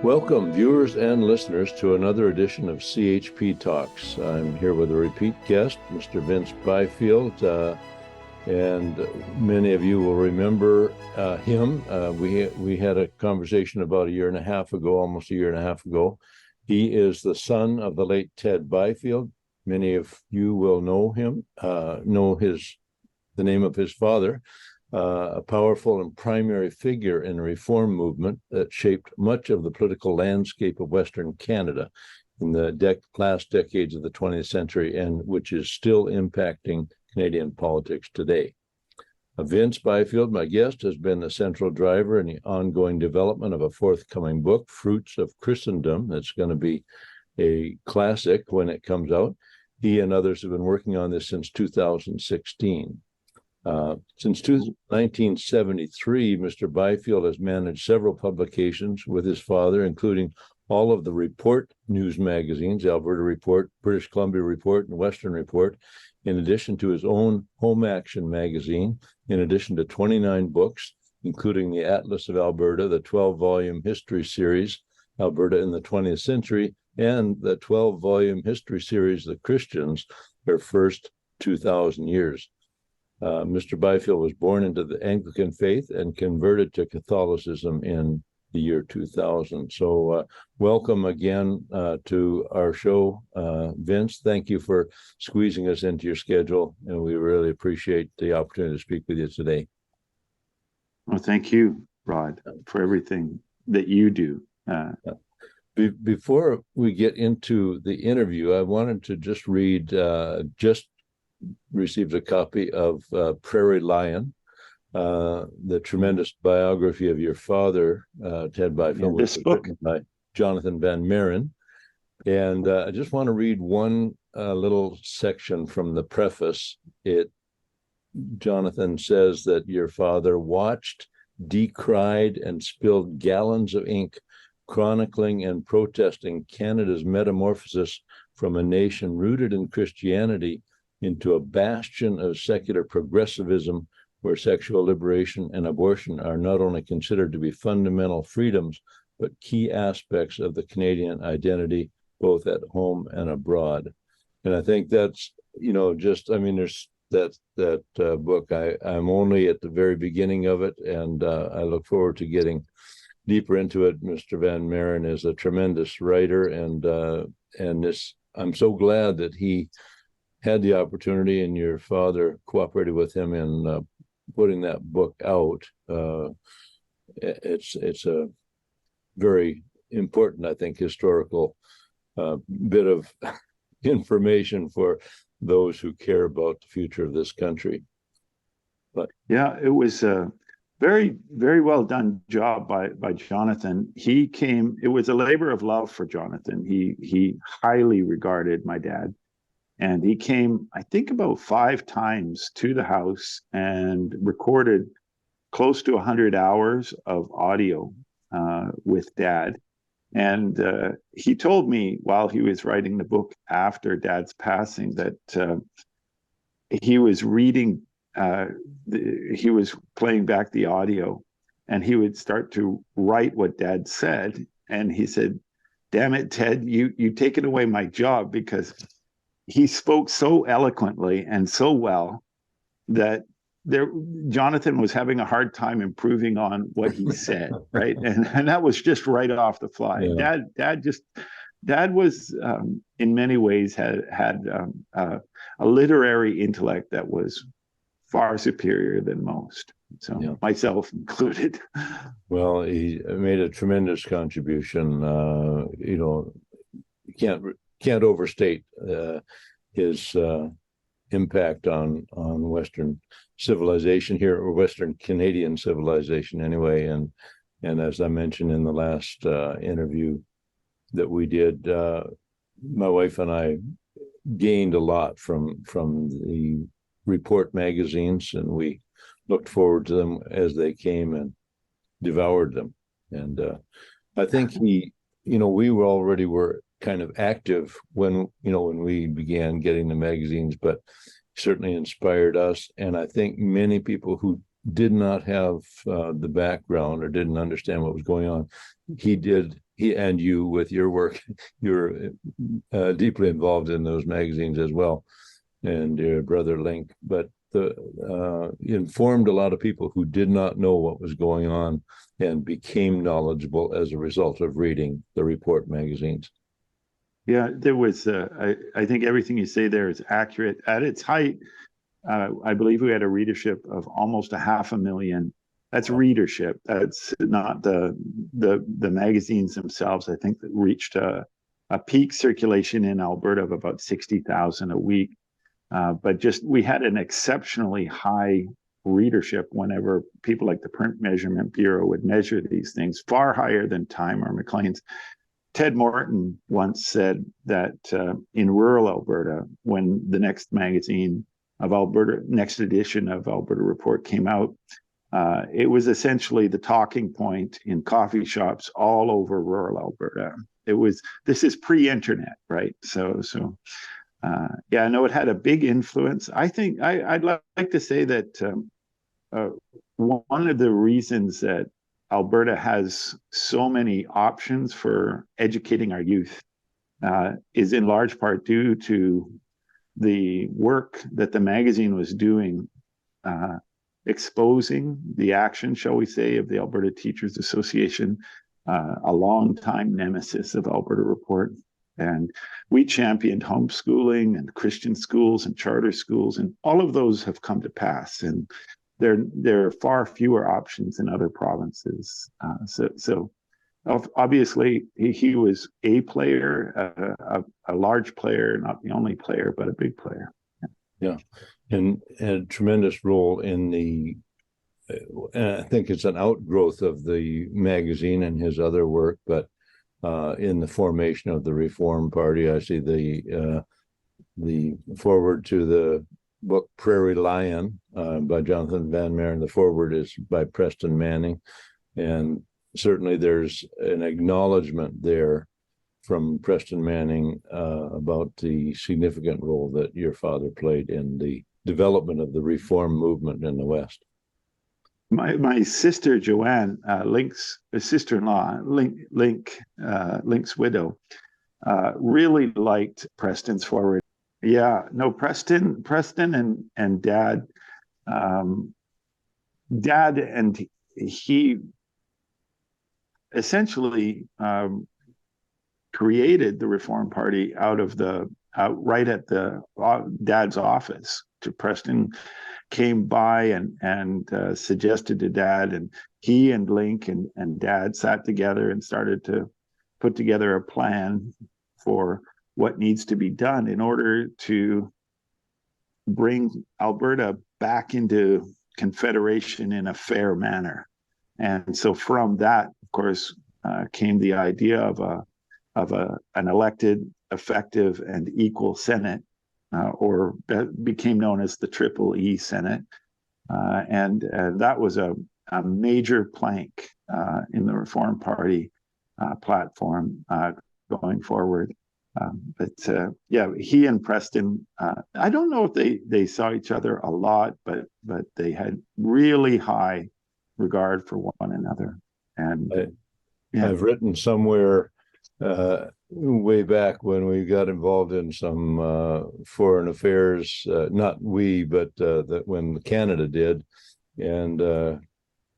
Welcome, viewers and listeners, to another edition of CHP Talks. I'm here with a repeat guest, Mr. Vince Byfield, and many of you will remember him. We had a conversation about almost a year and a half ago. He is the son of the late Ted Byfield. Many of you will know him, the name of his father. A powerful and primary figure in the reform movement that shaped much of the political landscape of Western Canada in the last decades of the 20th century, and which is still impacting Canadian politics today. Vince Byfield, my guest, has been the central driver in the ongoing development of a forthcoming book, Fruits of Christendom, that's going to be a classic when it comes out. He and others have been working on this since 2016. Since 1973, Mr. Byfield has managed several publications with his father, including all of the Report news magazines, Alberta Report, British Columbia Report, and Western Report, in addition to his own Home Action magazine, in addition to 29 books, including the Atlas of Alberta, the 12-volume history series, Alberta in the 20th Century, and the 12-volume history series, The Christians, their first 2,000 years. Mr. Byfield was born into the Anglican faith and converted to Catholicism in the year 2000. So welcome again to our show, Vince. Thank you for squeezing us into your schedule, and we really appreciate the opportunity to speak with you today. Well, thank you, Rod, for everything that you do. Before we get into the interview, I wanted to just read received a copy of Prairie Lion, the tremendous biography of your father, Ted Byfield, which was written by Jonathan Van Maren. And I just want to read one little section from the preface. Jonathan says that your father watched, decried, and spilled gallons of ink, chronicling and protesting Canada's metamorphosis from a nation rooted in Christianity into a bastion of secular progressivism, where sexual liberation and abortion are not only considered to be fundamental freedoms, but key aspects of the Canadian identity, both at home and abroad. And I think that's, there's that book. I'm only at the very beginning of it, and I look forward to getting deeper into it. Mr. Van Maren is a tremendous writer, and I'm so glad that he had the opportunity and your father cooperated with him in putting that book out. It's a very important, I think, historical bit of information for those who care about the future of this country. But yeah, it was a very, very well done job by Jonathan. It was a labor of love for Jonathan. He highly regarded my dad. And he came, I think, about 5 times to the house and recorded close to 100 hours of audio with Dad. And he told me while he was writing the book after Dad's passing that he was reading, he was playing back the audio, and he would start to write what Dad said. And he said, "Damn it, Ted, you've taken away my job," because he spoke so eloquently and so well that Jonathan was having a hard time improving on what he said, right? And that was just right off the fly. Yeah. Dad was in many ways had a literary intellect that was far superior than most. So yeah. Myself included. Well, he made a tremendous contribution. You can't overstate his impact on Western civilization here, or Western Canadian civilization anyway. And as I mentioned in the last interview that we did, my wife and I gained a lot from the Report magazines, and we looked forward to them as they came and devoured them. And I think we already were kind of active when we began getting the magazines, but certainly inspired us. And I think many people who did not have the background or didn't understand what was going on, he did he and you with your work, you're deeply involved in those magazines as well, and your brother Link. But informed a lot of people who did not know what was going on and became knowledgeable as a result of reading the Report magazines. Yeah, there was. I think everything you say there is accurate. At its height, I believe we had a readership of almost 500,000. That's readership. That's not the magazines themselves. I think that reached a peak circulation in Alberta of about 60,000 a week. But just we had an exceptionally high readership whenever people like the Print Measurement Bureau would measure these things, far higher than Time or Maclean's. Ted Morton once said that in rural Alberta, when the next magazine of Alberta, next edition of Alberta Report came out, it was essentially the talking point in coffee shops all over rural Alberta. This is pre-internet, right? So yeah, I know it had a big influence. I think I'd like to say that one of the reasons that Alberta has so many options for educating our youth is in large part due to the work that the magazine was doing, exposing the action, shall we say, of the Alberta Teachers Association, a long-time nemesis of Alberta Report. And we championed homeschooling and Christian schools and charter schools, and all of those have come to pass. And there are far fewer options in other provinces. So obviously he was a player, a large player, not the only player, but a big player. Yeah, and had a tremendous role in the, I think it's an outgrowth of the magazine and his other work, but in the formation of the Reform Party. I see the foreword to the book Prairie Lion by Jonathan Van Maren. The foreword is by Preston Manning, and certainly there's an acknowledgement there from Preston Manning about the significant role that your father played in the development of the Reform movement in the West. My sister Joanne, Link's sister-in-law, Link's widow, really liked Preston's forward. Yeah, no, Preston and Dad, Dad and he essentially created the Reform Party right at the Dad's office. Preston came by and suggested to Dad, and he and Link and Dad sat together and started to put together a plan for what needs to be done in order to bring Alberta back into Confederation in a fair manner. And so from that, of course, came the idea of an elected, effective, and equal Senate, or that became known as the Triple E Senate. And that was a major plank in the Reform Party platform going forward. But yeah, he and Preston, I don't know if they saw each other a lot, but they had really high regard for one another. And I've written somewhere way back when we got involved in some foreign affairs, not we, but when Canada did, and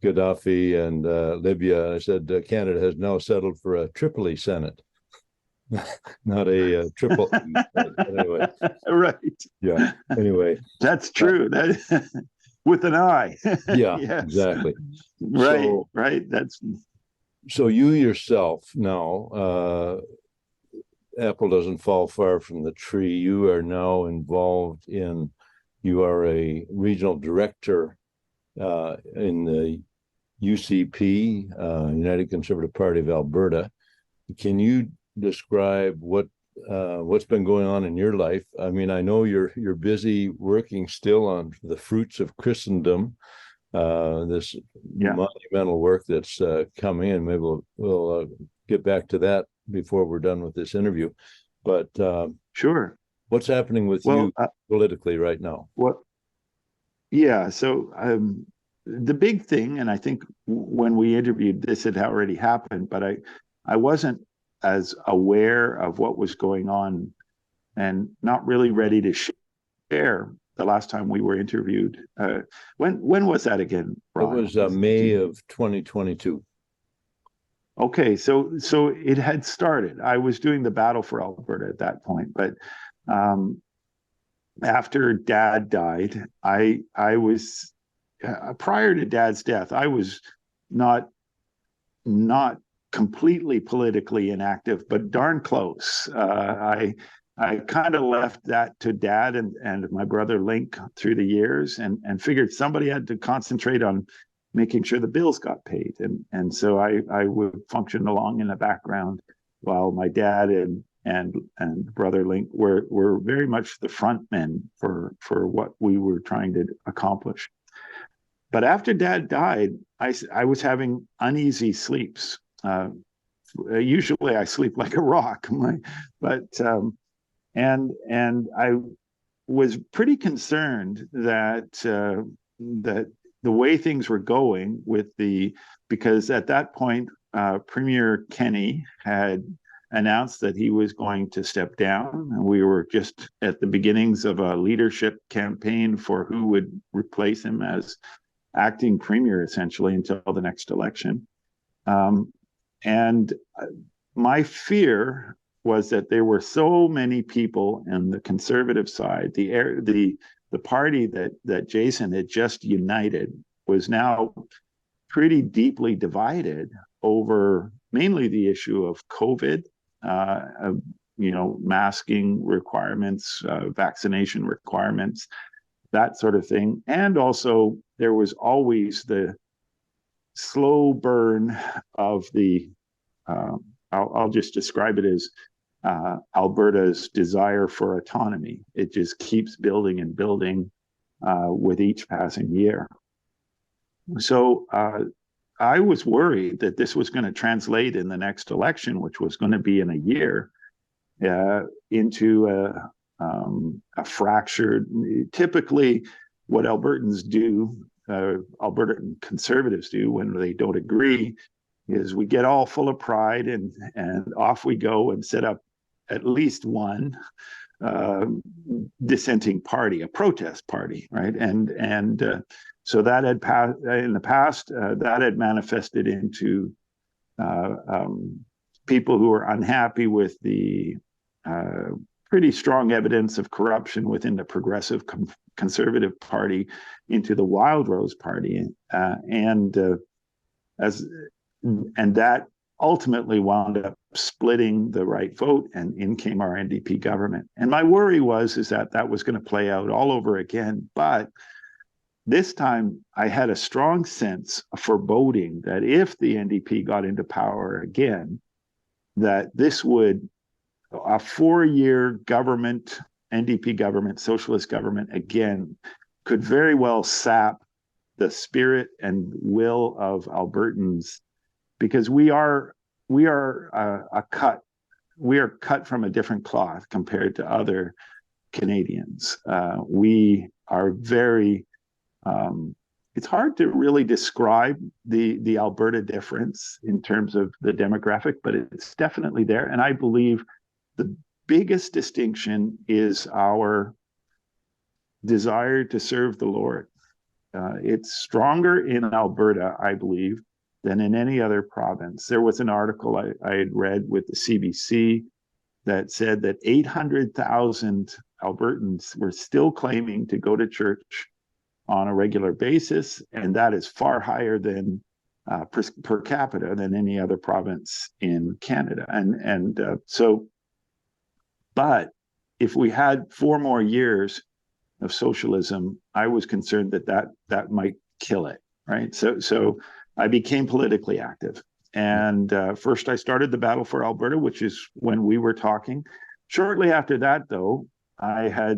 Gaddafi and Libya, I said Canada has now settled for a Tripoli Senate. Not a triple E. Anyway. Right. Yeah. Anyway. That's true. That with an I. Yeah, yes. exactly. Right. So, right. That's so you yourself now, apple doesn't fall far from the tree. You are now involved you are a regional director in the UCP, United Conservative Party of Alberta. Can you describe what's been going on in your life? I mean, I know you're busy working still on the Fruits of Christendom, this monumental work that's coming, and maybe we'll get back to that before we're done with this interview. But sure. What's happening with you politically right now? Yeah, so the big thing, and I think when we interviewed this, it had already happened, but I wasn't as aware of what was going on and not really ready to share the last time we were interviewed. When was that again, It Rod? was May of 2022. Okay, so it had started. I was doing the battle for Alberta at that point, but after Dad died, I was prior to Dad's death, I was not completely politically inactive, but darn close. I kind of left that to Dad and my brother Link through the years, and figured somebody had to concentrate on making sure the bills got paid, and so I would function along in the background while my dad and brother Link were very much the front men for what we were trying to accomplish. But after Dad died, I was having uneasy sleeps. Usually I sleep like a rock, and I was pretty concerned that that the way things were going because at that point Premier Kenney had announced that he was going to step down, and we were just at the beginnings of a leadership campaign for who would replace him as acting premier, essentially, until the next election. And my fear was that there were so many people on the conservative side, the party that Jason had just united was now pretty deeply divided over mainly the issue of COVID, masking requirements, vaccination requirements, that sort of thing. And also there was always the slow burn of I'll just describe it as Alberta's desire for autonomy. It just keeps building and building with each passing year. So I was worried that this was going to translate in the next election, which was going to be in a year, into a fractured. Typically, what Albertans do, Albertan conservatives do when they don't agree, is we get all full of pride and off we go and set up at least one dissenting party, a protest party, right? And so that had passed in the past. That had manifested into people who were unhappy with the pretty strong evidence of corruption within the Progressive Conservative Party into the Wild Rose Party, and that ultimately wound up splitting the right vote, and in came our NDP government. And my worry is that was going to play out all over again. But this time I had a strong sense, a foreboding, that if the NDP got into power again, that this would, a 4-year government, NDP government, socialist government again, could very well sap the spirit and will of Albertans, because we are cut from a different cloth compared to other Canadians. We are very. It's hard to really describe the Alberta difference in terms of the demographic, but it's definitely there. And I believe the biggest distinction is our desire to serve the Lord. It's stronger in Alberta, I believe, than in any other province. There was an article I had read with the CBC that said that 800,000 Albertans were still claiming to go to church on a regular basis, and that is far higher than per capita than any other province in Canada. But if we had 4 more years of socialism, I was concerned that might kill it, right? So I became politically active. And first I started the Battle for Alberta, which is when we were talking. Shortly after that, though, I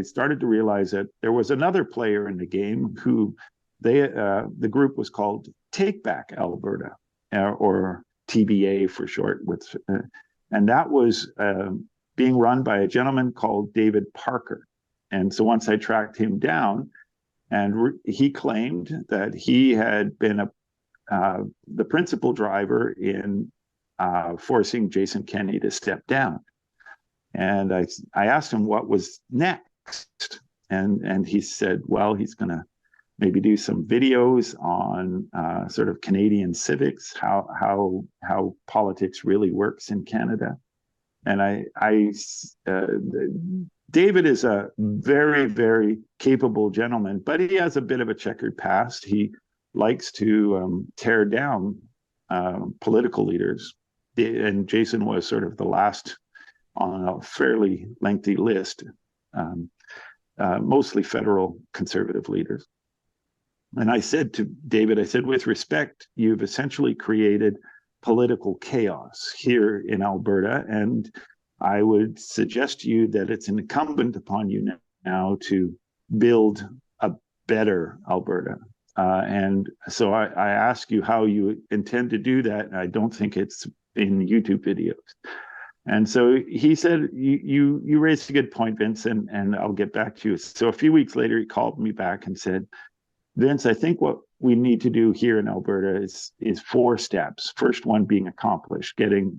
started to realize that there was another player in the game who the group was called Take Back Alberta, or TBA for short, and that was being run by a gentleman called David Parker. And so once I tracked him down, and he claimed that he had been the principal driver in forcing Jason Kenney to step down. And I asked him what was next, and he said, well, he's going to maybe do some videos on sort of Canadian civics, how politics really works in Canada. And David is a very, very capable gentleman, but he has a bit of a checkered past. He likes to tear down political leaders, and Jason was sort of the last on a fairly lengthy list, mostly federal conservative leaders. And I said to David, I said, with respect, you've essentially created political chaos here in Alberta, and I would suggest to you that it's incumbent upon you now to build a better Alberta. And so I ask you how you intend to do that. And I don't think it's in YouTube videos. And so he said, you raised a good point, Vince, and I'll get back to you. So a few weeks later, he called me back and said, Vince, I think what we need to do here in Alberta is 4 steps. First one being accomplished, getting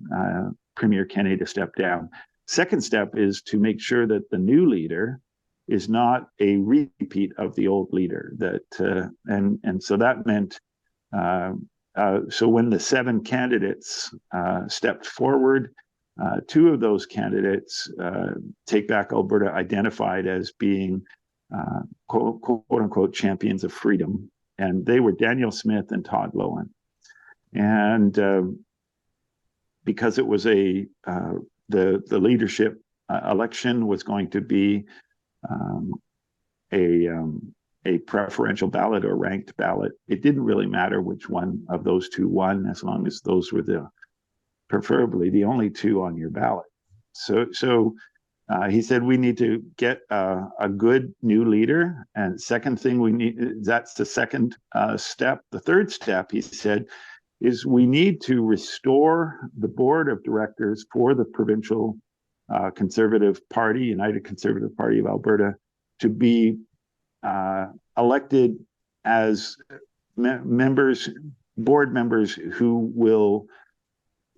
Premier Kenney to step down. Second step is to make sure that the new leader is not a repeat of the old leader. And so that meant, so when the 7 candidates stepped forward, 2 of those candidates, Take Back Alberta, identified as being quote unquote champions of freedom. And they were Daniel Smith and Todd Loewen. And because it was the leadership election was going to be a preferential ballot or ranked ballot, it didn't really matter which one of those 2 won, as long as those were preferably the only 2 on your ballot. So he said, we need to get a good new leader. And second thing we need, that's the second step. The third step, he said, is we need to restore the board of directors for the provincial Conservative Party, United Conservative Party of Alberta, to be elected as board members who will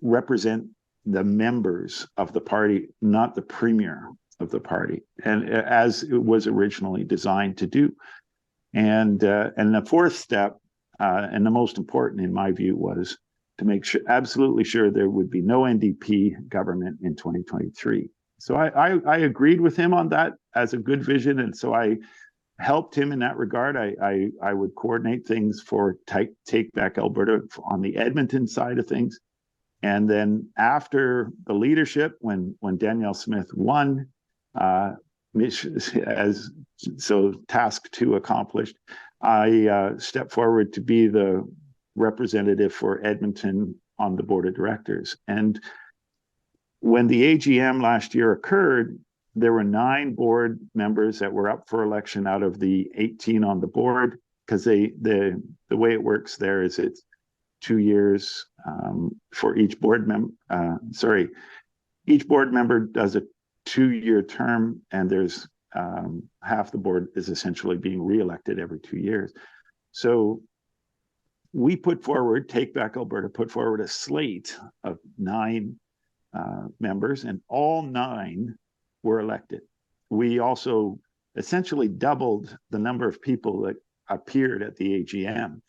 represent the members of the party, not the premier of the party, and as it was originally designed to do. And the fourth step, and the most important in my view, was to make sure, absolutely sure, there would be no NDP government in 2023. So I agreed with him on that as a good vision, and so I helped him in that regard. I would coordinate things for Take Back Alberta on the Edmonton side of things. And then after the leadership, when Danielle Smith won, so task 2 accomplished, I stepped forward to be the representative for Edmonton on the board of directors. And when the AGM last year occurred, there were 9 board members that were up for election out of the 18 on the board, because the way it works there is it's 2 years for each board member. Each board member does a 2-year term, and there's half the board is essentially being reelected every 2 years. So we Take Back Alberta put forward a slate of 9 members, and all 9 were elected. We also essentially doubled the number of people that appeared at the AGM.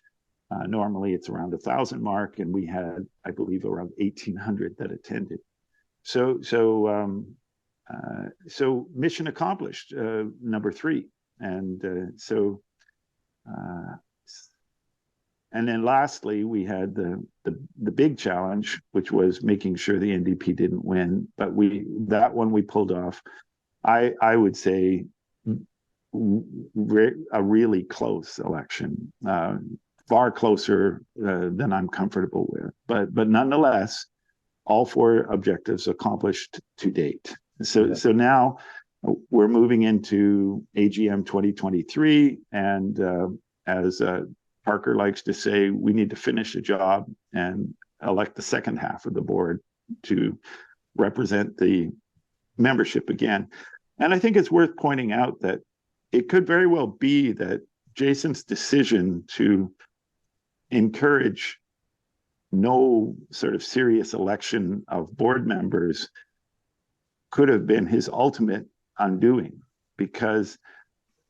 Normally it's around 1,000 mark, and we had, I believe, around 1,800 that attended. So mission accomplished, number 3. And and then lastly, we had the big challenge, which was making sure the NDP didn't win. But that one we pulled off. I would say a really close election. Far closer than I'm comfortable with, but nonetheless, all 4 objectives accomplished to date. So now we're moving into AGM 2023, and as Parker likes to say, we need to finish the job and elect the second half of the board to represent the membership again. And I think it's worth pointing out that it could very well be that Jason's decision to encourage no sort of serious election of board members could have been his ultimate undoing, because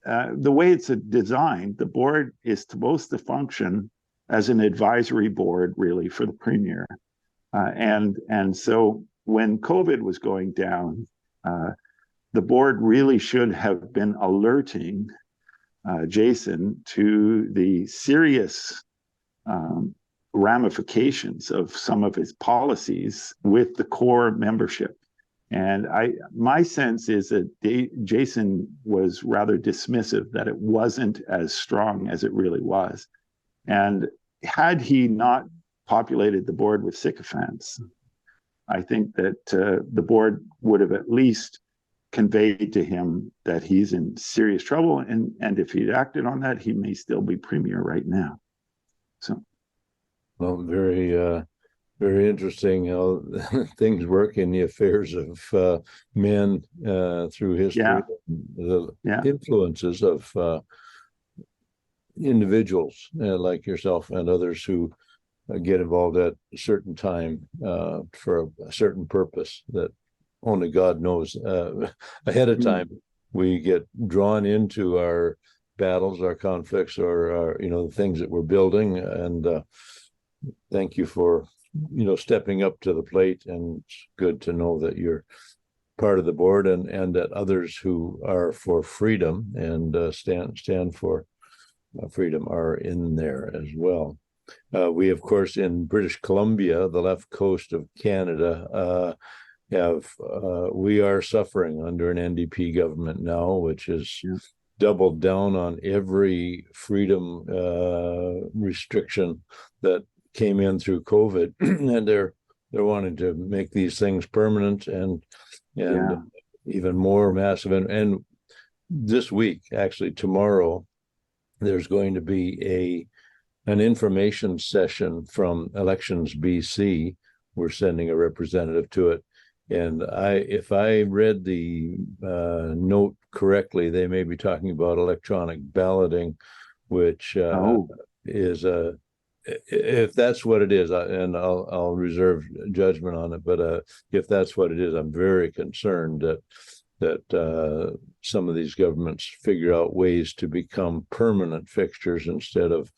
the way it's designed, the board is supposed to function as an advisory board, really, for the premier. And so when COVID was going down, the board really should have been alerting Jason to the serious ramifications of some of his policies with the core membership. And my sense is that Jason was rather dismissive, that it wasn't as strong as it really was. And had he not populated the board with sycophants, I think that the board would have at least conveyed to him that he's in serious trouble. And if he'd acted on that, he may still be premier right now. So, well, very interesting how things work in the affairs of men through history. Yeah. The influences of individuals like yourself and others who get involved at a certain time for a certain purpose that only God knows. Ahead of time, we get drawn into our battles, our conflicts, or our, the things that we're building. And thank you for stepping up to the plate, and it's good to know that you're part of the board, and that others who are for freedom and stand for freedom are in there as well. We, of course, in British Columbia, the left coast of Canada, we are suffering under an NDP government now, which is doubled down on every freedom restriction that came in through COVID, and they're wanting to make these things permanent and even more massive. And this week, actually tomorrow, there's going to be an information session from Elections BC. We're sending a representative to it, and if I read the note correctly, they may be talking about electronic balloting, which is if that's what it is, and I'll reserve judgment on it, but if that's what it is, I'm very concerned that some of these governments figure out ways to become permanent fixtures instead of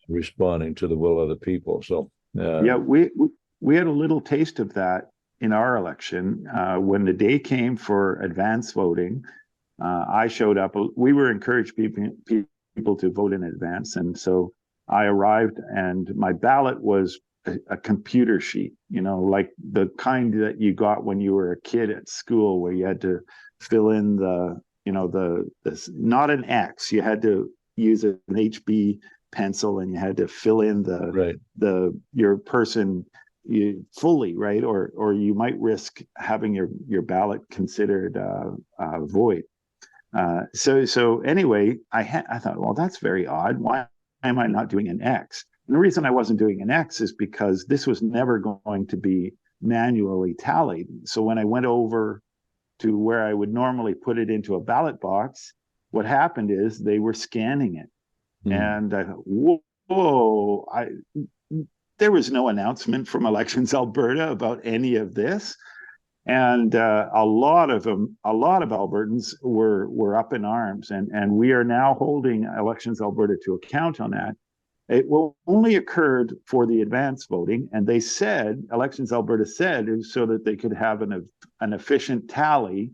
responding to the will of the people. So we had a little taste of that in our election when the day came for advance voting. I showed up. We were encouraged people to vote in advance, and so I arrived, and my ballot was a computer sheet, like the kind that you got when you were a kid at school, where you had to fill in the not an X, you had to use an HB pencil, and you had to fill in your person fully, right? Or you might risk having your ballot considered void. So anyway, I thought, well, that's very odd. Why am I not doing an X? And the reason I wasn't doing an X is because this was never going to be manually tallied. So when I went over to where I would normally put it into a ballot box, what happened is they were scanning it. And I thought, whoa, there was no announcement from Elections Alberta about any of this. And a lot of Albertans were up in arms, and we are now holding Elections Alberta to account on that. It will only occurred for the advance voting, and they said, Elections Alberta said, it was so that they could have an efficient tally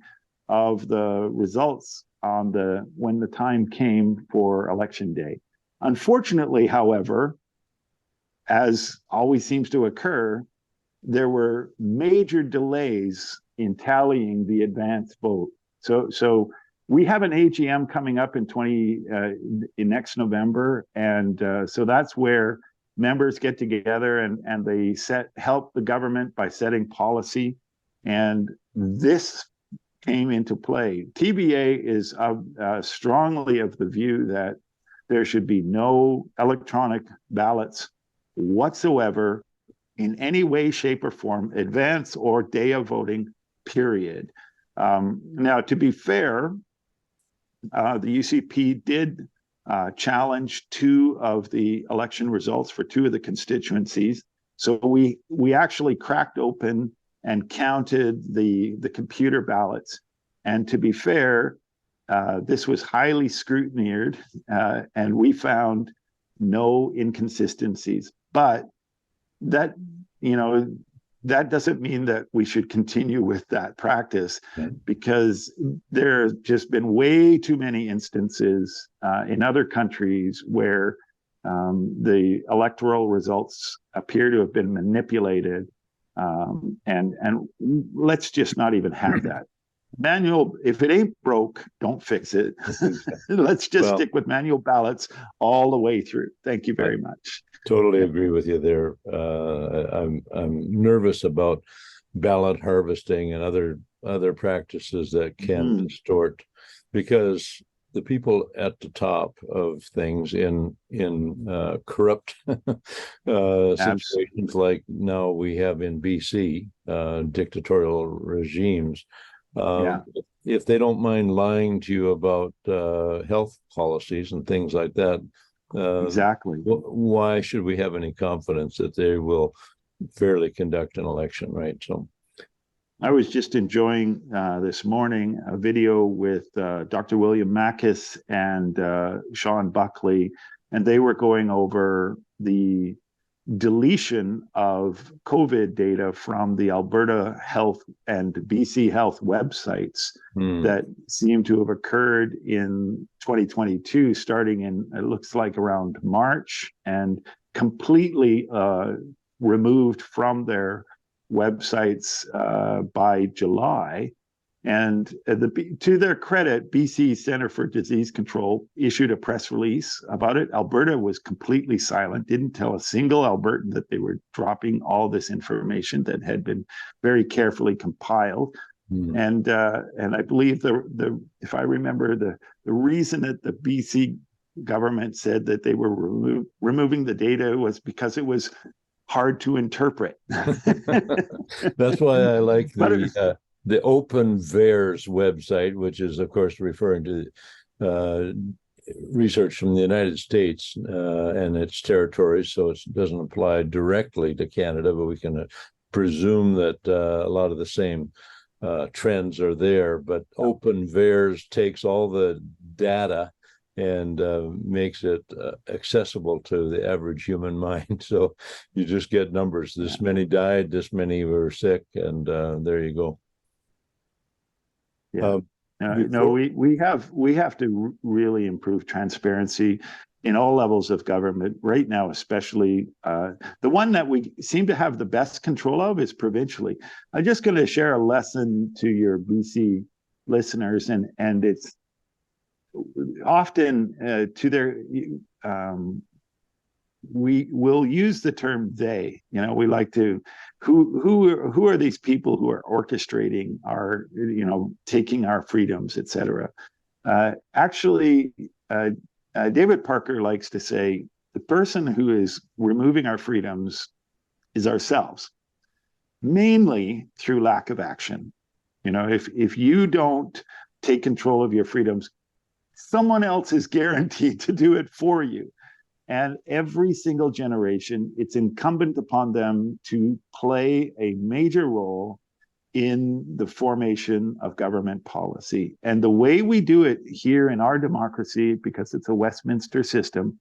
of the results on when the time came for election day. Unfortunately, however, as always seems to occur, there were major delays in tallying the advance vote. So we have an AGM coming up in next November, and so that's where members get together and they help the government by setting policy, and this came into play. TBA is strongly of the view that there should be no electronic ballots whatsoever in any way, shape, or form, advance or day of voting, period. Now, to be fair, the UCP did challenge two of the election results for two of the constituencies. So we actually cracked open and counted the computer ballots. And to be fair, this was highly scrutinized, and we found no inconsistencies. But that, that doesn't mean that we should continue with that practice, because there's just been way too many instances in other countries where the electoral results appear to have been manipulated, and let's just not even have that. Manual, if it ain't broke, don't fix it. Let's just stick with manual ballots all the way through. Thank you very much. Totally agree with you there. I'm nervous about ballot harvesting and other practices that can distort, because the people at the top of things in corrupt situations like now we have in BC, dictatorial regimes. If they don't mind lying to you about health policies and things like that, exactly, why should we have any confidence that they will fairly conduct an election, right? So I was just enjoying this morning a video with Dr. William Mackis and Sean Buckley, and they were going over the deletion of COVID data from the Alberta Health and BC Health websites that seem to have occurred in 2022, starting in, it looks like around March, and completely removed from their websites by July. And to their credit, BC Centre for Disease Control issued a press release about it. Alberta was completely silent, didn't tell a single Albertan that they were dropping all this information that had been very carefully compiled. And I believe if I remember, the reason that the BC government said that they were removing the data was because it was hard to interpret. That's why I like the Open VAERS website, which is, of course, referring to research from the United States and its territories, so it doesn't apply directly to Canada, but we can presume that a lot of the same trends are there. But Open VAERS takes all the data and makes it accessible to the average human mind. So you just get numbers. This many died, this many were sick, and there you go. We have to really improve transparency in all levels of government right now, especially the one that we seem to have the best control of is provincially. I'm just going to share a lesson to your BC listeners, and it's often to their we will use the term they. We like to who are these people who are orchestrating our taking our freedoms, etc. Actually, David Parker likes to say the person who is removing our freedoms is ourselves, mainly through lack of action. If you don't take control of your freedoms, someone else is guaranteed to do it for you. And every single generation, it's incumbent upon them to play a major role in the formation of government policy. And the way we do it here in our democracy, because it's a Westminster system,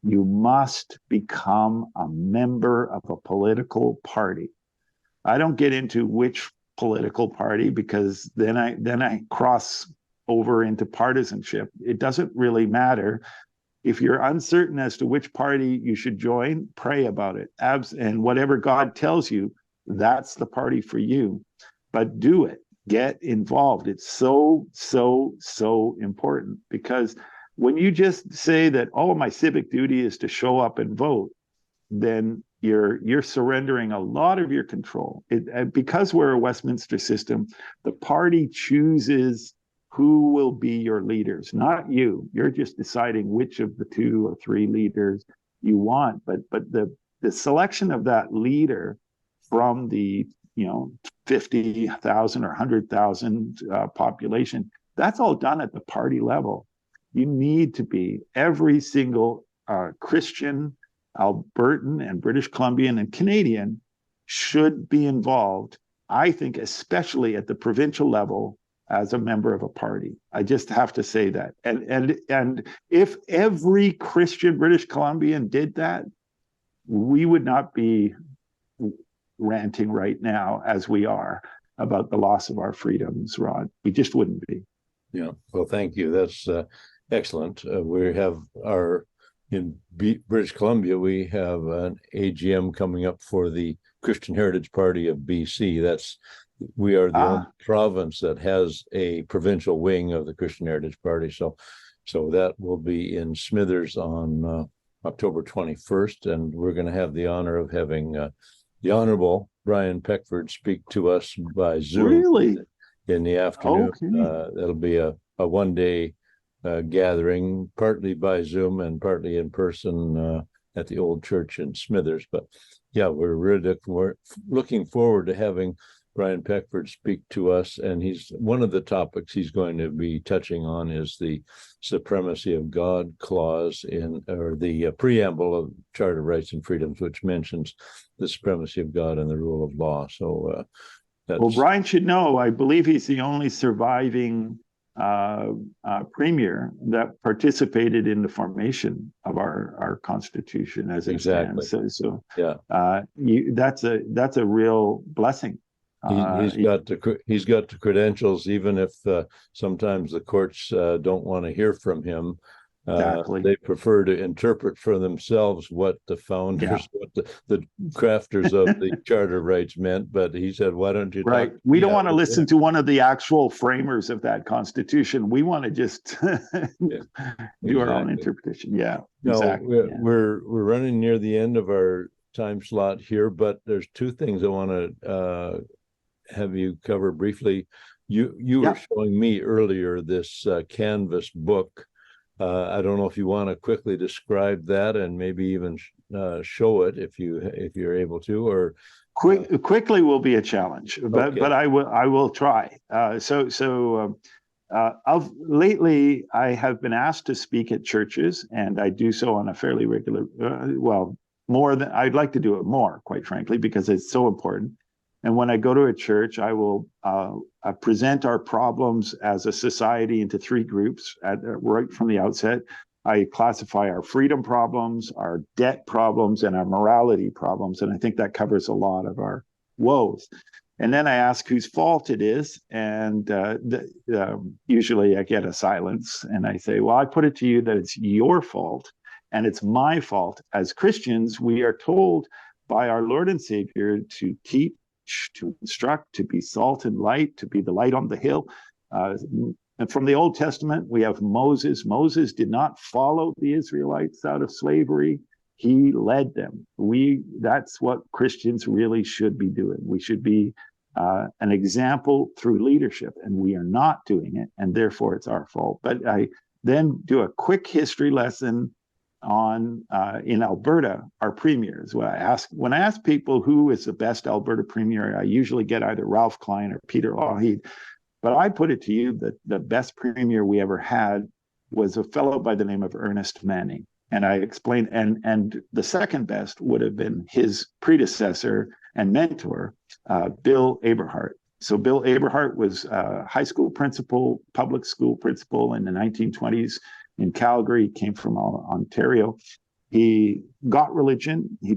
you must become a member of a political party. I don't get into which political party, because then I cross over into partisanship. It doesn't really matter. If you're uncertain as to which party you should join, pray about it. And whatever God tells you, that's the party for you. But do it. Get involved. It's so, so, so important, because when you just say that, oh, my civic duty is to show up and vote, then you're surrendering a lot of your control. Because we're a Westminster system, the party chooses who will be your leaders, not you. You're just deciding which of the 2 or 3 leaders you want. But the selection of that leader from the 50,000 or 100,000 population, that's all done at the party level. You need to be every single Christian, Albertan and British Columbian and Canadian should be involved, I think, especially at the provincial level as a member of a party. I just have to say that. And if every Christian British Columbian did that, we would not be ranting right now as we are about the loss of our freedoms, Rod. We just wouldn't be. Yeah. Well, thank you. That's excellent. We have in British Columbia, we have an AGM coming up for the Christian Heritage Party of BC. We are the only province that has a provincial wing of the Christian Heritage Party. So that will be in Smithers on October 21st, and we're going to have the honor of having the Honorable Brian Peckford speak to us by Zoom in the afternoon. Okay. That'll be a one-day gathering, partly by Zoom and partly in person at the old church in Smithers. But yeah, we're looking forward to having Brian Peckford speak to us, and one of the topics he's going to be touching on is the supremacy of God clause or the preamble of Charter of Rights and Freedoms, which mentions the supremacy of God and the rule of law. So well, Brian should know, I believe he's the only surviving premier that participated in the formation of our Constitution as it stands. So yeah, that's a real blessing. He's got the credentials, even if sometimes the courts don't want to hear from him. Exactly. They prefer to interpret for themselves what the founders, what the crafters of the Charter of Rights meant. But he said, "Why don't you?" Right. We don't want to listen to one of the actual framers of that Constitution. We want to just do our own interpretation. Yeah. No, exactly. We're running near the end of our time slot here, but there's two things I want to have you cover briefly. You were showing me earlier this canvas book. I don't know if you want to quickly describe that and maybe even show it if you're able to, or quickly will be a challenge, but I will try. Lately I have been asked to speak at churches, and I do so on a fairly regular. More than I'd like to do it more, quite frankly, because it's so important. And when I go to a church, I will present our problems as a society into three groups right from the outset. I classify our freedom problems, our debt problems, and our morality problems. And I think that covers a lot of our woes. And then I ask whose fault it is. And usually I get a silence. And I say, well, I put it to you that it's your fault and it's my fault. As Christians, we are told by our Lord and Savior to teach, to instruct, to be salt and light, to be the light on the hill. And from the Old Testament, we have Moses. Moses did not follow the Israelites out of slavery. He led them. That's what Christians really should be doing. We should be an example through leadership, and we are not doing it, and therefore it's our fault. But I then do a quick history lesson on in Alberta, our premiers. When I ask people who is the best Alberta premier, I usually get either Ralph Klein or Peter Lougheed. But I put it to you that the best premier we ever had was a fellow by the name of Ernest Manning. And I explained, and the second best would have been his predecessor and mentor, Bill Aberhart. So Bill Aberhart was a high school principal, public school principal in the 1920s in Calgary, came from Ontario. He got religion. He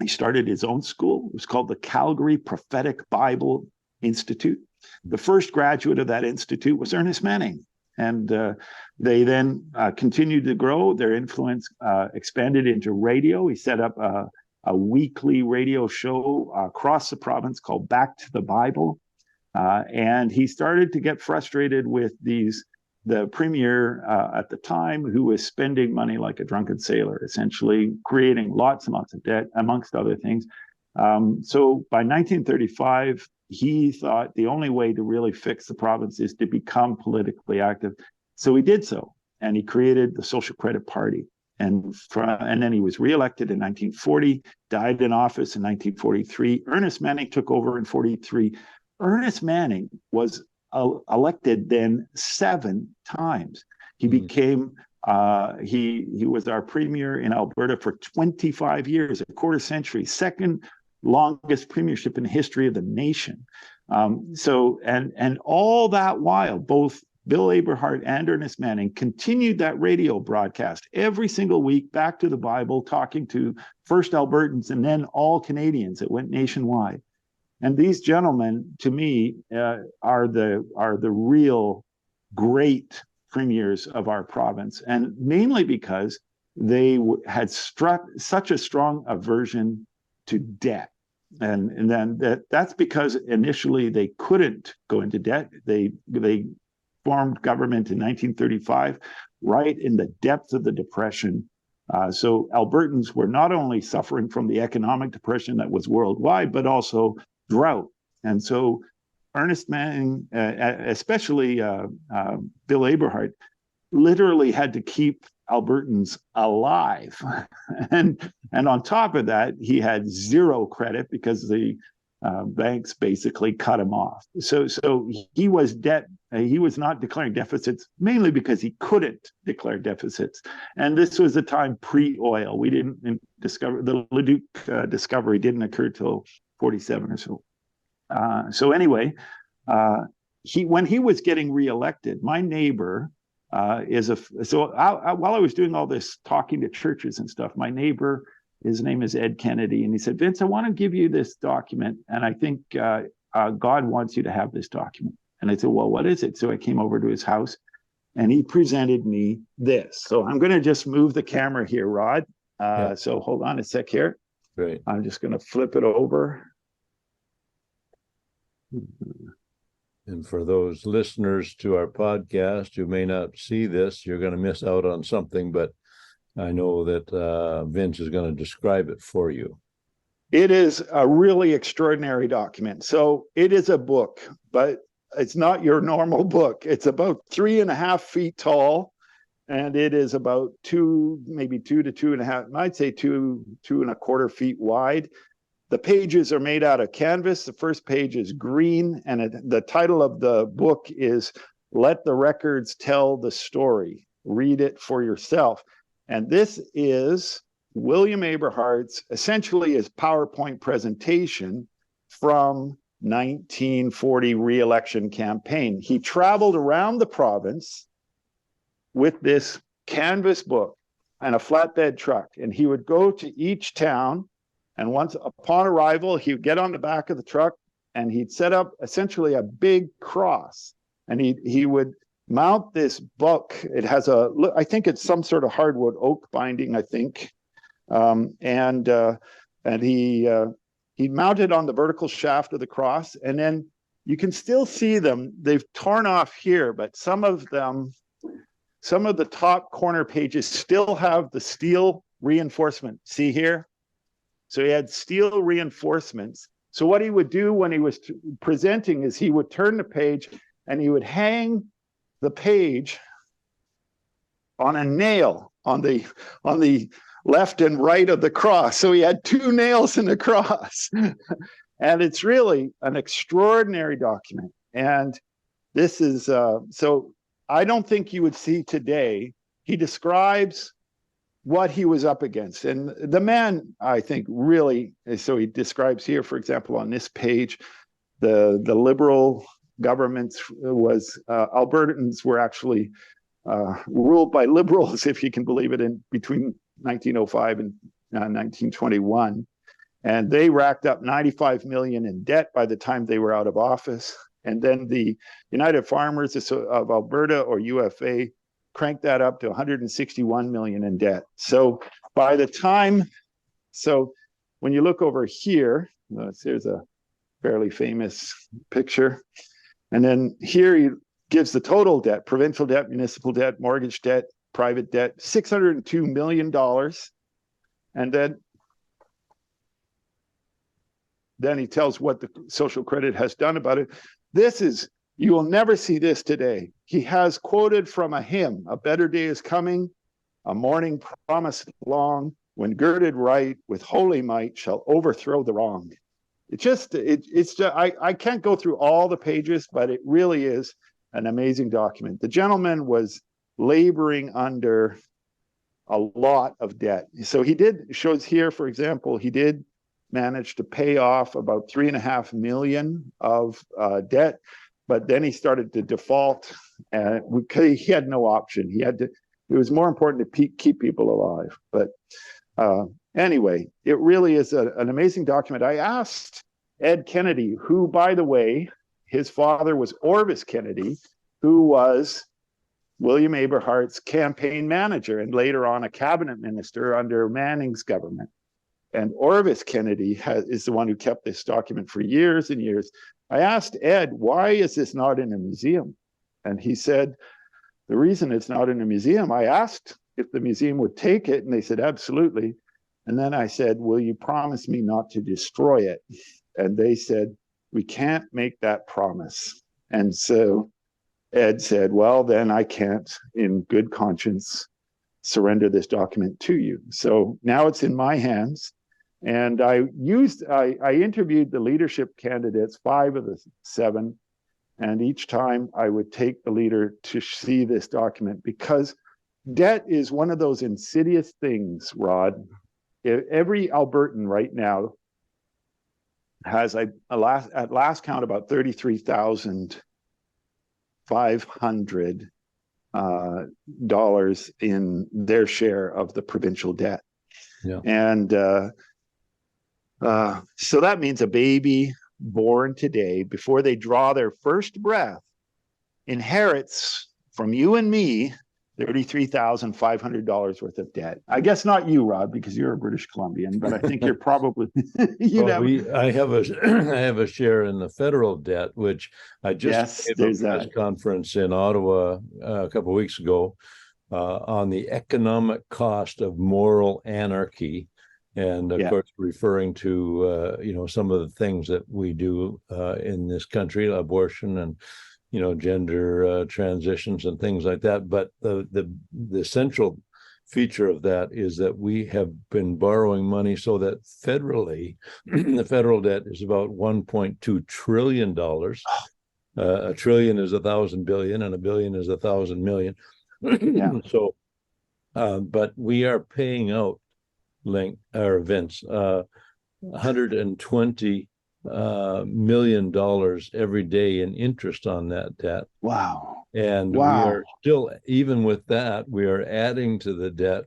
started his own school. It was called the Calgary Prophetic Bible Institute. The first graduate of that institute was Ernest Manning. And they then continued to grow. Their influence expanded into radio. He set up a weekly radio show across the province called Back to the Bible. And he started to get frustrated with the premier at the time, who was spending money like a drunken sailor, essentially creating lots and lots of debt, amongst other things. So by 1935, he thought the only way to really fix the province is to become politically active. So he did so, and he created the Social Credit Party. And then he was reelected in 1940, died in office in 1943. Ernest Manning took over in 43. Ernest Manning was elected then 7 times. He became He was our premier in Alberta for 25 years, a quarter century, second longest premiership in the history of the nation. And all that while, both Bill Aberhart and Ernest Manning continued that radio broadcast every single week, back to the Bible, talking to first Albertans and then all Canadians. It went nationwide. And these gentlemen, to me, are the real great premiers of our province, and mainly because they had struck such a strong aversion to debt. And then that's because initially they couldn't go into debt. They formed government in 1935, right in the depths of the Depression. So Albertans were not only suffering from the economic depression that was worldwide, but also drought. And so Ernest Manning, especially Bill Aberhart, literally had to keep Albertans alive. and on top of that, he had zero credit because the banks basically cut him off. So he was not declaring deficits, mainly because he couldn't declare deficits. And this was a time pre-oil. We didn't discover, the Leduc discovery didn't occur till 47 or so. So anyway, when he was getting reelected, my neighbor while I was doing all this talking to churches and stuff, my neighbor, his name is Ed Kennedy, and he said, Vince, I want to give you this document, and I think God wants you to have this document. And I said, well, what is it? So I came over to his house, and he presented me this. So I'm going to just move the camera here, Rod. So hold on a sec here. Great. I'm just going to flip it over. And for those listeners to our podcast who may not see this, you're going to miss out on something, but I know that Vince is going to describe it for you. It is a really extraordinary document. So it is a book, but it's not your normal book. It's about 3.5 feet tall, and it is about maybe 2 to 2.5, I'd say 2.25 feet wide. The pages are made out of canvas. The first page is green, and the title of the book is Let the Records Tell the Story. Read it for yourself. And this is William Aberhart's, essentially his PowerPoint presentation from 1940 re-election campaign. He traveled around the province with this canvas book and a flatbed truck, and he would go to each town. And once upon arrival, he would get on the back of the truck and he'd set up essentially a big cross. And he would mount this book. It has I think it's some sort of hardwood oak binding, I think. And he mounted on the vertical shaft of the cross. And then you can still see them. They've torn off here, but some of the top corner pages still have the steel reinforcement. See here? So he had steel reinforcements. So what he would do when he was presenting is he would turn the page and he would hang the page on a nail on the left and right of the cross. So he had 2 nails in the cross. And it's really an extraordinary document. And this is, so I don't think you would see today. He describes what he was up against. And the man, I think, really, so he describes here, for example, on this page, the Liberal governments was, Albertans were actually ruled by Liberals, if you can believe it, in between 1905 and 1921. And they racked up 95 million in debt by the time they were out of office. And then the United Farmers of Alberta, or UFA, cranked that up to 161 million in debt. So by the time, when you look over here, here's a fairly famous picture. And then here he gives the total debt: provincial debt, municipal debt, mortgage debt, private debt, $602 million. And then he tells what the social credit has done about it. You will never see this today. He has quoted from a hymn: "A better day is coming, a morning promised long, when girded right with holy might shall overthrow the wrong." I can't go through all the pages, but it really is an amazing document. The gentleman was laboring under a lot of debt. So shows here, for example, he did manage to pay off about $3.5 million of debt, but then he started to default, and he had no option. It was more important to keep people alive. But anyway, it really is an amazing document. I asked Ed Kennedy, who, by the way, his father was Orvis Kennedy, who was William Aberhart's campaign manager and later on a cabinet minister under Manning's government. And Orvis Kennedy is the one who kept this document for years and years. I asked Ed, why is this not in a museum? And he said, the reason it's not in a museum, I asked if the museum would take it, and they said, absolutely. And then I said, will you promise me not to destroy it? And they said, we can't make that promise. And so Ed said, well, then I can't, in good conscience, surrender this document to you. So now it's in my hands. And I interviewed the leadership candidates, 5 of the 7, and each time I would take the leader to see this document, because debt is one of those insidious things, Rod. Every Albertan right now has, at last count, about $33,500 dollars in their share of the provincial debt. Yeah. And so that means a baby born today, before they draw their first breath, inherits from you and me $33,500 worth of debt. I guess not you, Rob, because you're a British Columbian, but I think you're probably I have a share in the federal debt, which I just gave a press conference in Ottawa a couple of weeks ago on the economic cost of moral anarchy. And of course, referring to some of the things that we do in this country, abortion and gender transitions and things like that. But the central feature of that is that we have been borrowing money so that federally, the federal debt is about $1.2 trillion. A trillion is 1,000 billion, and a billion is 1,000 million. So, but we are paying out Vince, $120 million every day in interest on that debt. Wow. And we are still, even with that, we are adding to the debt,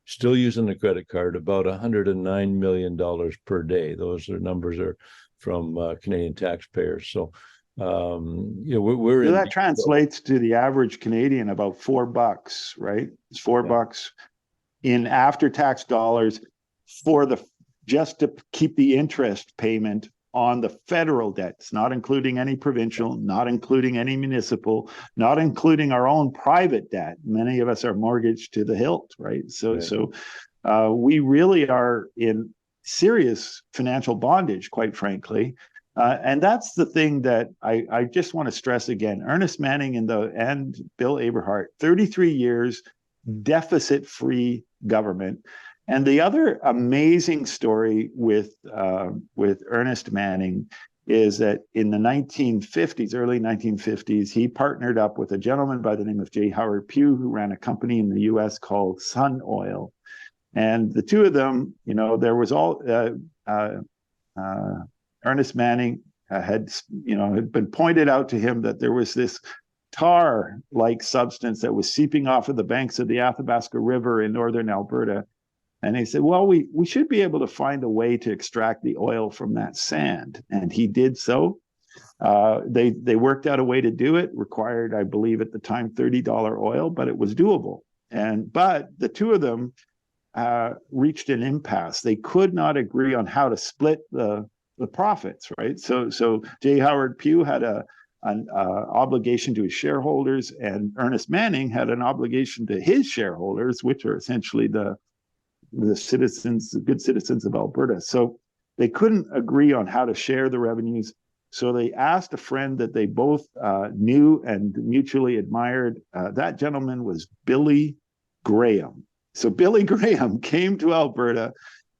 still using the credit card, about $109 million per day. Those numbers are from Canadian taxpayers. So that translates to the average Canadian about $4, right? It's $4 in after-tax dollars just to keep the interest payment on the federal debts, not including any provincial, not including any municipal, not including our own private debt. Many of us are mortgaged to the hilt, right? So we really are in serious financial bondage, quite frankly. And that's the thing that I just want to stress again. Ernest Manning and Bill Aberhart, 33 years, deficit-free government. And the other amazing story with Ernest Manning is that in the 1950s, early 1950s, he partnered up with a gentleman by the name of J. Howard Pugh, who ran a company in the U.S. called Sun Oil. And the two of them, there was Ernest Manning had been pointed out to him that there was this tar-like substance that was seeping off of the banks of the Athabasca River in northern Alberta. And he said, well, we should be able to find a way to extract the oil from that sand. And he did so. They worked out a way to do it, required, I believe at the time, $30 oil, but it was doable. But the two of them reached an impasse. They could not agree on how to split the profits, right? So J. Howard Pugh had an obligation to his shareholders, and Ernest Manning had an obligation to his shareholders, which are essentially the citizens, the good citizens of Alberta. So they couldn't agree on how to share the revenues. So they asked a friend that they both knew and mutually admired. That gentleman was Billy Graham. So Billy Graham came to Alberta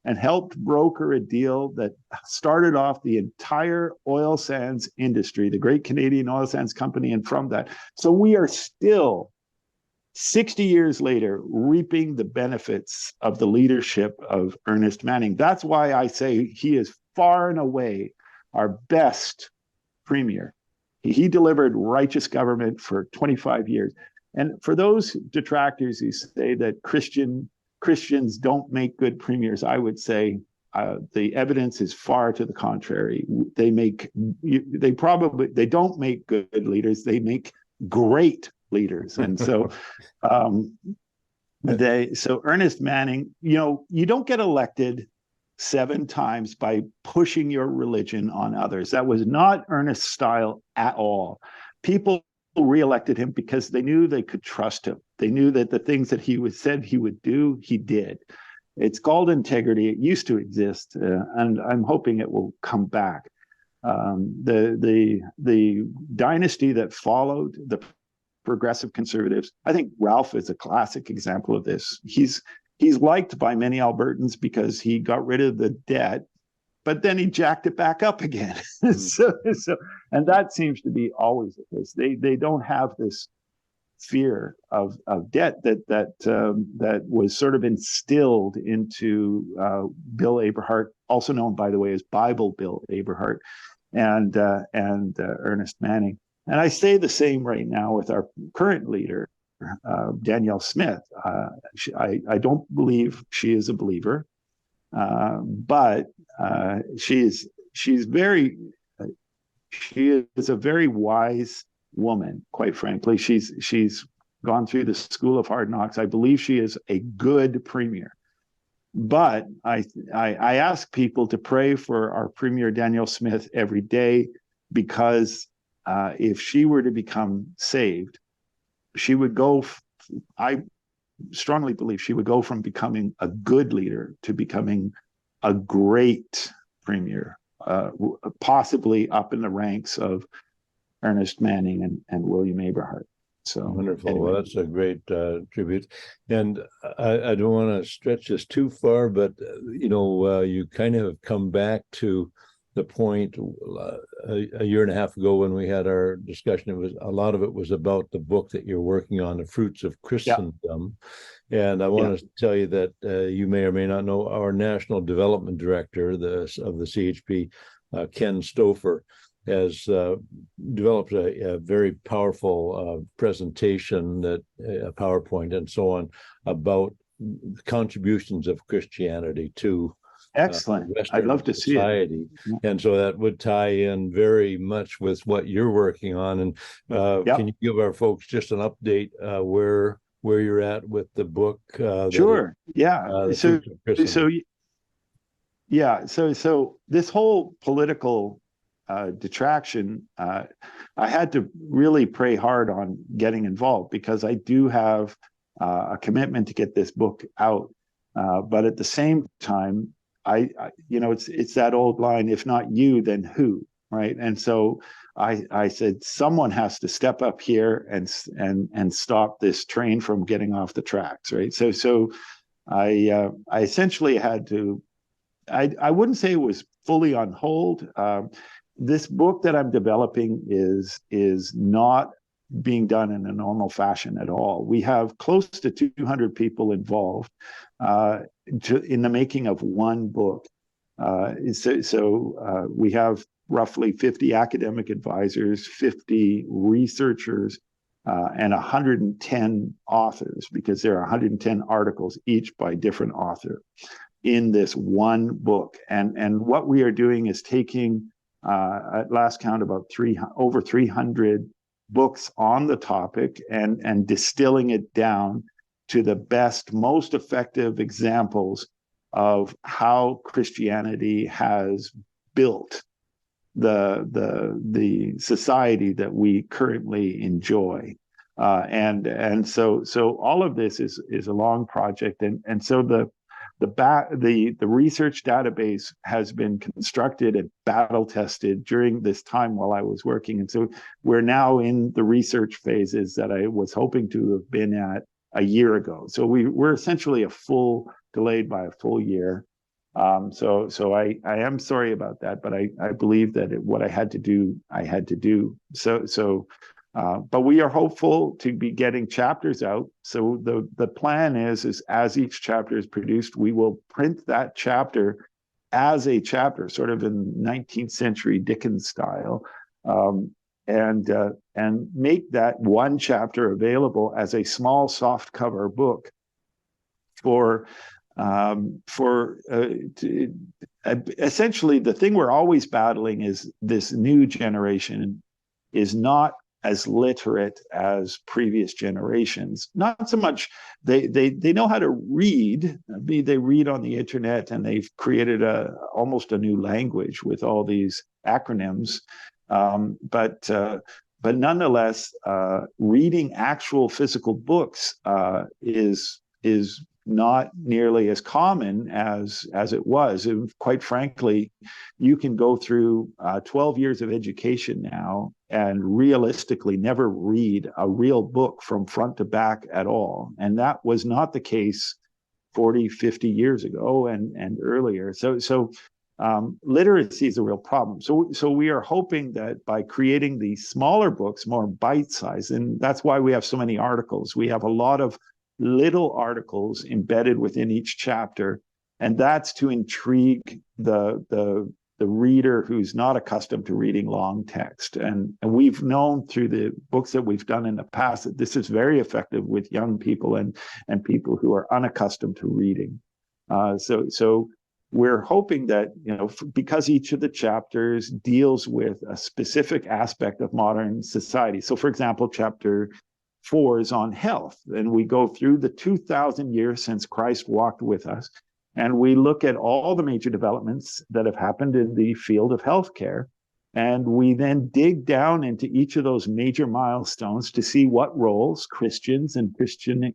and helped broker a deal that started off the entire oil sands industry, the Great Canadian Oil Sands Company, and from that. So we are still 60 years later, reaping the benefits of the leadership of Ernest Manning. That's why I say he is far and away our best premier. He delivered righteous government for 25 years. And for those detractors who say that Christians don't make good premiers, I would say the evidence is far to the contrary. They don't make good leaders. They make great leaders. And so, so Ernest Manning, you don't get elected 7 times by pushing your religion on others. That was not Ernest's style at all. People reelected him because they knew they could trust him. They knew that the things that he said he would do, he did. It's called integrity. It used to exist, and I'm hoping it will come back. The dynasty that followed, the progressive conservatives, I think Ralph is a classic example of this. He's liked by many Albertans because he got rid of the debt, but then he jacked it back up again. And that seems to be always the case. They don't have this fear of debt that was sort of instilled into Bill Aberhart, also known, by the way, as Bible Bill Aberhart, and Ernest Manning. And I say the same right now with our current leader, Danielle Smith. I don't believe she is a believer, but she is a very wise woman. Quite frankly, she's gone through the school of hard knocks. I believe she is a good premier. But I ask people to pray for our premier Danielle Smith every day, because if she were to become saved, she would go, I strongly believe she would go from becoming a good leader to becoming a great premier, possibly up in the ranks of Ernest Manning and William Aberhart. So wonderful. Anyway. Well, that's a great tribute. And I don't want to stretch this too far, but, you kind of have come back to the point a year and a half ago when we had our discussion. A lot of it was about the book that you're working on, The Fruits of Christendom. Yeah. And I want to tell you that you may or may not know our National Development Director of the CHP, Ken Stouffer, has developed a very powerful presentation, that PowerPoint and so on, about the contributions of Christianity to excellent. I'd love to see it. And so that would tie in very much with what you're working on. And can you give our folks just an update where you're at with the book? Sure. So this whole political detraction, I had to really pray hard on getting involved, because I do have a commitment to get this book out. But at the same time, it's that old line, if not you, then who, right? And so I said, someone has to step up here and stop this train from getting off the tracks, right? So I essentially had to, I wouldn't say it was fully on hold. This book that I'm developing is not being done in a normal fashion at all. We have close to 200 people involved in the making of one book. We have roughly 50 academic advisors, 50 researchers, and 110 authors, because there are 110 articles each by different authors in this one book. And what we are doing is taking, at last count, about over 300 books on the topic and distilling it down to the best, most effective examples of how Christianity has built the society that we currently enjoy. And so all of this is a long project. And so the research database has been constructed and battle tested during this time while I was working. And so we're now in the research phases that I was hoping to have been at a year ago. So we're essentially delayed by a full year. So I am sorry about that, but I believe that what I had to do, I had to do. So But we are hopeful to be getting chapters out. So the plan is as each chapter is produced, we will print that chapter as a chapter, sort of in 19th century Dickens style, and make that one chapter available as a small softcover book for essentially the thing we're always battling is this new generation is not as literate as previous generations. Not so much they know how to read. They read on the internet, and they've created almost a new language with all these acronyms. But nonetheless, reading actual physical books is not nearly as common as it was. And quite frankly, you can go through 12 years of education now and realistically never read a real book from front to back at all. And that was not the case 40, 50 years ago and earlier. So literacy is a real problem. So we are hoping that by creating these smaller books, more bite-sized, and that's why we have so many articles. We have a lot of little articles embedded within each chapter, and that's to intrigue the reader who's not accustomed to reading long text. And we've known through the books that we've done in the past that this is very effective with young people and people who are unaccustomed to reading. So we're hoping that, because each of the chapters deals with a specific aspect of modern society. So, for example, chapter 4 is on health, and we go through the 2,000 years since Christ walked with us, and we look at all the major developments that have happened in the field of healthcare, and we then dig down into each of those major milestones to see what roles Christians and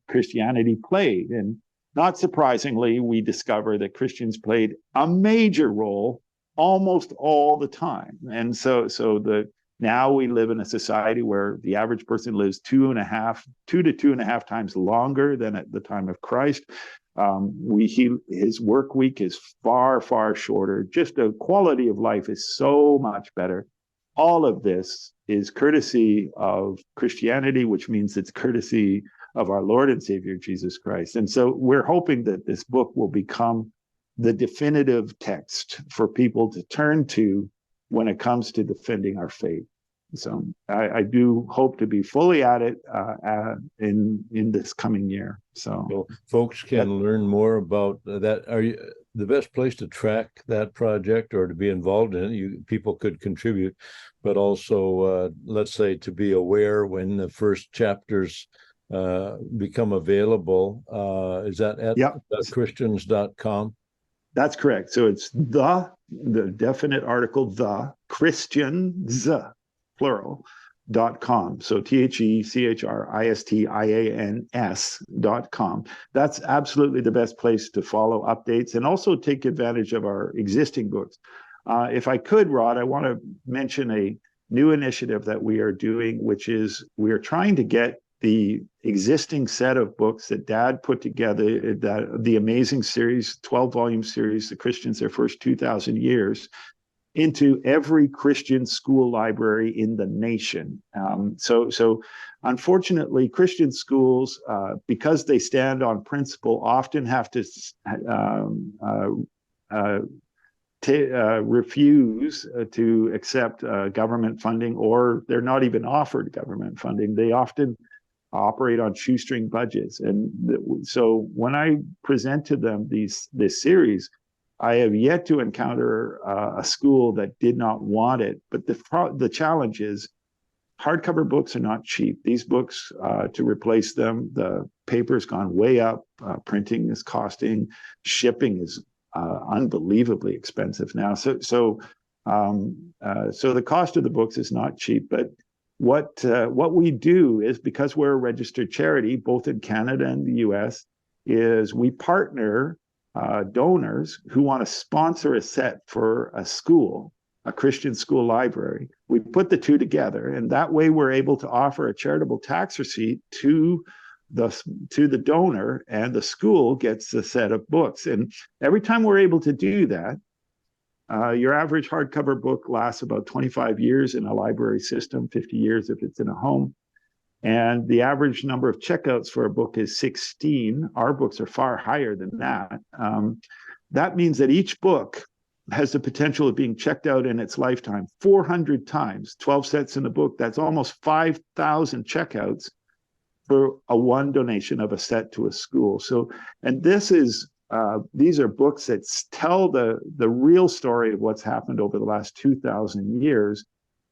Christianity played. And not surprisingly, we discover that Christians played a major role almost all the time. And so now we live in a society where the average person lives 2 to 2.5 times longer than at the time of Christ. His work week is far, far shorter. Just the quality of life is so much better. All of this is courtesy of Christianity, which means it's courtesy of our Lord and Savior, Jesus Christ. And so we're hoping that this book will become the definitive text for people to turn to when it comes to defending our faith. So I do hope to be fully at it in this coming year. So folks can learn more about that. Are you the best place to track that project or to be involved in it? People could contribute, but also let's say to be aware when the first chapters become available. Is that at Christians.com? That's correct. So it's the definite article, the Christians, plural.com. So THECHRISTIANS.com. That's absolutely the best place to follow updates and also take advantage of our existing books. If I could, Rod, I want to mention a new initiative that we are doing, which is we are trying to get the existing set of books that Dad put together, the amazing series, 12-volume series, The Christians, Their First 2,000 Years, into every Christian school library in the nation. So unfortunately, Christian schools, because they stand on principle, often have to refuse to accept government funding, or they're not even offered government funding. They often operate on shoestring budgets. And so when I present to them this series, I have yet to encounter a school that did not want it. But the challenge is hardcover books are not cheap. These books, to replace them, the paper's gone way up. Printing is costing. Shipping is unbelievably expensive now. So the cost of the books is not cheap. But what we do is, because we're a registered charity, both in Canada and the US, is we partner donors who want to sponsor a set for a school, a Christian school library. We put the two together, and that way we're able to offer a charitable tax receipt to the donor, and the school gets a set of books. And every time we're able to do that, Your average hardcover book lasts about 25 years in a library system, 50 years if it's in a home. And the average number of checkouts for a book is 16. Our books are far higher than that. That means that each book has the potential of being checked out in its lifetime 400 times, 12 sets in the book. That's almost 5,000 checkouts for a one donation of a set to a school. So, and these are books that tell the real story of what's happened over the last 2,000 years.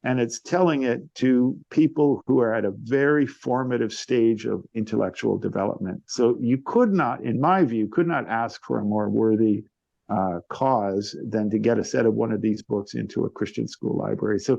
And it's telling it to people who are at a very formative stage of intellectual development. So you could not, in my view, could not ask for a more worthy cause than to get a set of one of these books into a Christian school library. So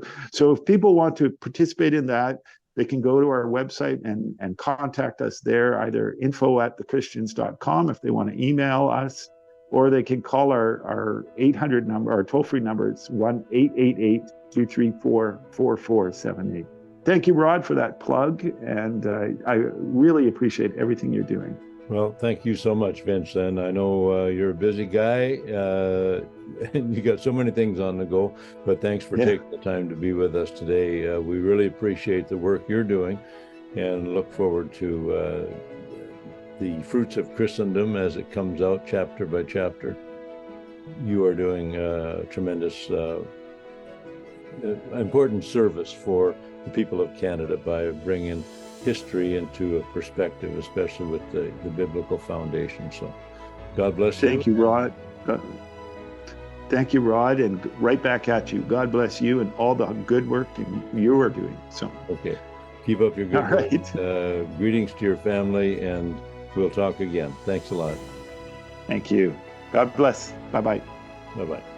if people want to participate in that, they can go to our website and contact us there, either info@thechristians.com if they want to email us, or they can call our 800 number, our toll-free number. It's 1-888-234-4478. Thank you, Rod, for that plug, and I really appreciate everything you're doing. Well, thank you so much, Vince. And I know you're a busy guy, and you got so many things on the go, but thanks for taking the time to be with us today. We really appreciate the work you're doing and look forward to the Fruits of Christendom as it comes out chapter by chapter. You are doing tremendous important service for the people of Canada by bringing history into a perspective, especially with the biblical foundation. So God bless you. Thank you, Rod. Thank you, Rod, and right back at you. God bless you and all the good work you are doing. So okay, keep up your good work. Right. Greetings to your family, and we'll talk again. Thanks a lot. Thank you. God bless. Bye-bye. Bye-bye.